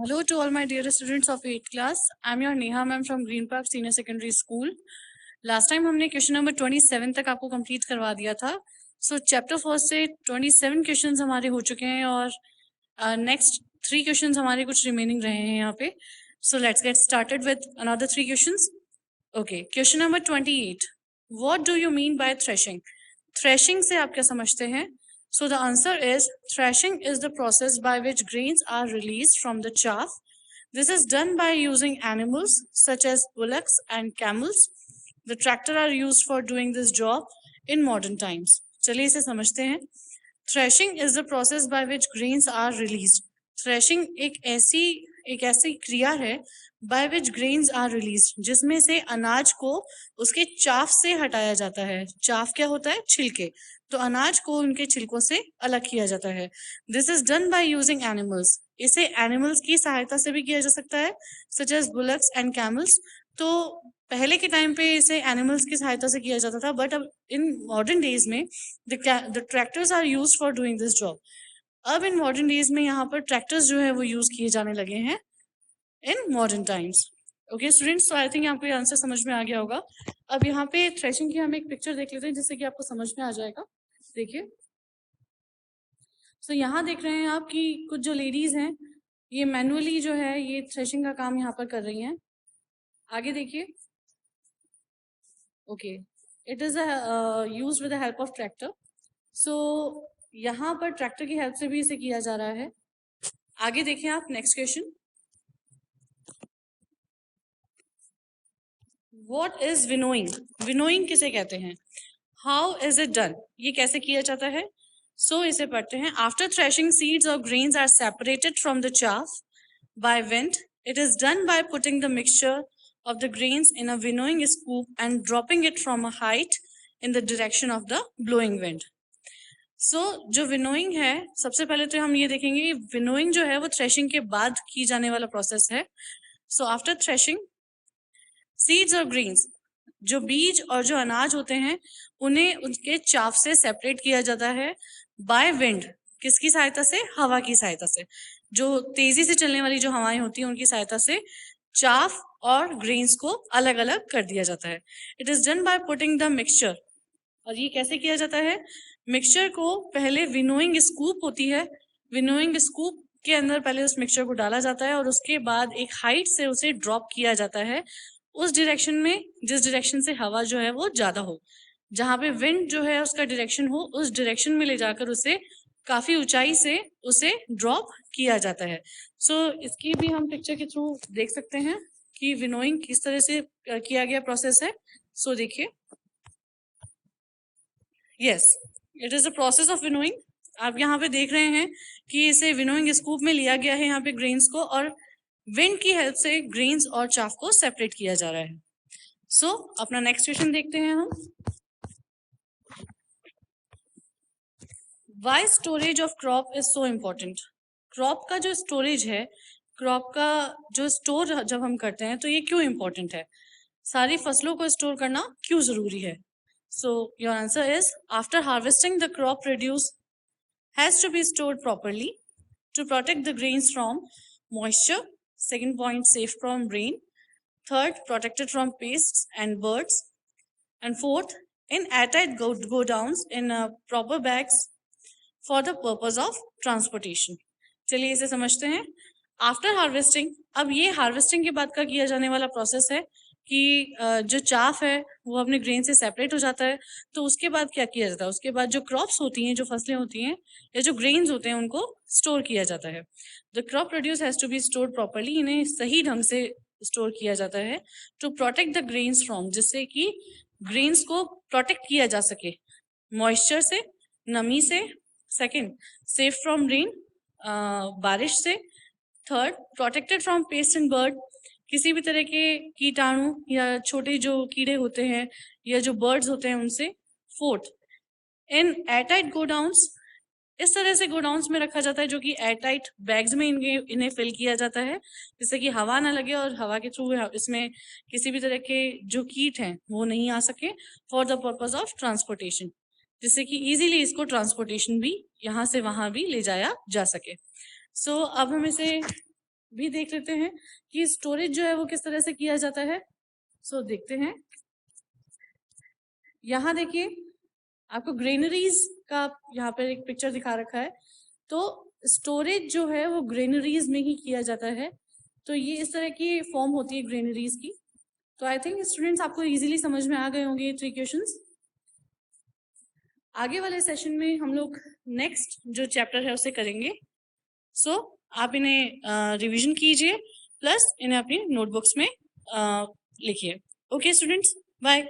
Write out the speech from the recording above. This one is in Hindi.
Hello to all my dear students of 8th class. I'm your Neha ma'am from Green Park Senior Secondary School. Last time हमने क्वेश्चन नंबर 27 तक आपको कंप्लीट करवा दिया था. So चैप्टर 4 से 27 क्वेश्चंस हमारे हो चुके हैं और नेक्स्ट 3 क्वेश्चंस हमारे कुछ रिमेनिंग रहे हैं यहाँ पे. So let's get started with another 3 questions. Okay, question number 28. What do you mean by threshing? Threshing से आप क्या समझते हैं? So the answer is threshing is the process by which grains are released from the chaff. This is done by using animals such as bullocks and camels. The tractor are used for doing this job in modern times. चलिए इसे समझते हैं. Threshing is the process by which grains are released. Threshing एक ऐसी क्रिया है by which grains are released, जिसमें से अनाज को उसके चाफ से हटाया जाता है. चाफ क्या होता है? छिलके. तो अनाज को उनके छिलकों से अलग किया जाता है. This is done by using animals. इसे एनिमल्स की सहायता से भी किया जा सकता है, such as bullocks and camels. तो पहले के टाइम पे इसे एनिमल्स की सहायता से किया जाता था, बट अब इन मॉडर्न डेज में the tractors are used for doing this job. अब इन मॉडर्न डेज में यहाँ पर ट्रैक्टर्स जो है वो यूज किए जाने लगे हैं in modern times. Okay students, तो आई थिंक आपको ये आंसर समझ में आ गया होगा. अब यहाँ पे थ्रेशिंग की हम एक पिक्चर देख लेते हैं जिससे कि आपको समझ में आ जाएगा. देखिए, सो यहाँ देख रहे हैं आप कि कुछ जो लेडीज हैं ये मैनुअली जो है ये थ्रेशिंग का काम यहाँ पर कर रही हैं. आगे देखिए. Okay, it is use with the help of tractor. So यहाँ पर ट्रैक्टर की हेल्प से भी इसे किया जा रहा है. आगे देखिए आप next question. What is winnowing? Winnowing किसे कहते हैं? How is it done? ये कैसे किया जाता है? सो इसे पढ़ते हैं. आफ्टर थ्रेशिंग सीड्स और grains are separated from the chaff by wind. It is done by putting the mixture of the grains in a winnowing scoop and dropping it from a height in the direction of the blowing wind. So जो विनोइंग है, सबसे पहले तो हम ये देखेंगे विनोइंग जो है वो थ्रेशिंग के बाद की जाने वाला प्रोसेस है. सो आफ्टर थ्रेशिंग सीड्स और ग्रेन्स, जो बीज और जो अनाज होते हैं उन्हें उनके चाफ से सेपरेट किया जाता है बाय विंड. किसकी सहायता से? हवा की सहायता से. जो तेजी से चलने वाली जो हवाएं होती हैं उनकी सहायता से चाफ और ग्रेन्स को अलग अलग कर दिया जाता है. It is done by putting the mixture. और ये कैसे किया जाता है? मिक्सचर को पहले विनोइंग स्कूप होती है, विनोइंग स्कूप के अंदर पहले उस मिक्सचर को डाला जाता है और उसके बाद एक हाइट से उसे ड्रॉप किया जाता है उस डायरेक्शन में जिस डायरेक्शन से हवा जो है वो ज्यादा हो. जहां पे विंड जो है उसका डायरेक्शन हो उस डायरेक्शन में ले जाकर उसे काफी ऊंचाई से उसे ड्रॉप किया जाता है. सो इसकी भी हम पिक्चर के थ्रू देख सकते हैं कि विनोइंग किस तरह से किया गया प्रोसेस है. सो देखिए, yes, it is a process of winnowing. आप यहाँ पे देख रहे हैं कि इसे विनोइंग स्कूप में लिया गया है यहाँ पे ग्रेन्स को, और विंड की हेल्प से ग्रेन्स और चाफ को सेपरेट किया जा रहा है. सो अपना नेक्स्ट क्वेश्चन देखते हैं हम. Why storage of crop is so important? Crop का जो स्टोरेज है, क्रॉप का जो स्टोर जब हम करते हैं तो ये क्यों इम्पोर्टेंट है? सारी फसलों को स्टोर करना क्यों जरूरी है? So your answer is after harvesting the crop produce has to be stored properly to protect the grains from moisture. Second point, safe from rain. Third, protected from pests and birds. And fourth, in airtight godowns in proper bags for the purpose of transportation. चलिए इसे समझते हैं. आफ्टर हार्वेस्टिंग, अब ये हार्वेस्टिंग के बाद का किया जाने वाला प्रोसेस है कि जो चाफ है वो अपने ग्रेन से सेपरेट हो जाता है. तो उसके बाद क्या किया जाता है? उसके बाद जो क्रॉप्स होती हैं, जो फसलें होती हैं या जो ग्रेन्स होते हैं उनको स्टोर किया जाता है. The crop produce has to be stored properly. इन्हें सही ढंग से स्टोर किया जाता है to protect the grains from, जिससे कि ग्रेन्स को प्रोटेक्ट किया जा सके मॉइस्चर से, नमी से. सेकेंड, सेफ फ्रॉम रेन, बारिश से. Third, protected from paste and bird, किसी भी तरह के कीटाणु या छोटे जो कीड़े होते हैं या जो बर्ड्स होते हैं उनसे. फोर्थ, इन एयरटाइट गोडाउन्स, इस तरह से गोडाउन्स में रखा जाता है जो कि एयरटाइट बैग्स में इन्हें फिल किया जाता है जिससे कि हवा ना लगे और हवा के थ्रू इसमें किसी भी तरह के जो कीट हैं वो नहीं आ सके, for the purpose of transportation, जिससे कि इजीली इसको ट्रांसपोर्टेशन भी यहाँ से वहां भी ले जाया जा सके. सो अब हम इसे भी देख लेते हैं कि स्टोरेज जो है वो किस तरह से किया जाता है। सो देखते हैं, यहाँ देखिए आपको ग्रेनरीज का यहाँ पर एक पिक्चर दिखा रखा है। तो स्टोरेज जो है वो ग्रेनरीज में ही किया जाता है। तो ये इस तरह की फॉर्म होती है ग्रेनरीज की। तो आई थिंक स्टूडेंट्स आपको इजीली समझ में आ गए होंगे ये 3 क्वेश्चंस। आगे वाले सेशन में हम लोग नेक्स्ट जो चैप्टर है उसे करेंगे। सो आप इन्हें रिवीजन कीजिए, प्लस इन्हें अपनी नोटबुक्स में लिखिए। Okay students, bye.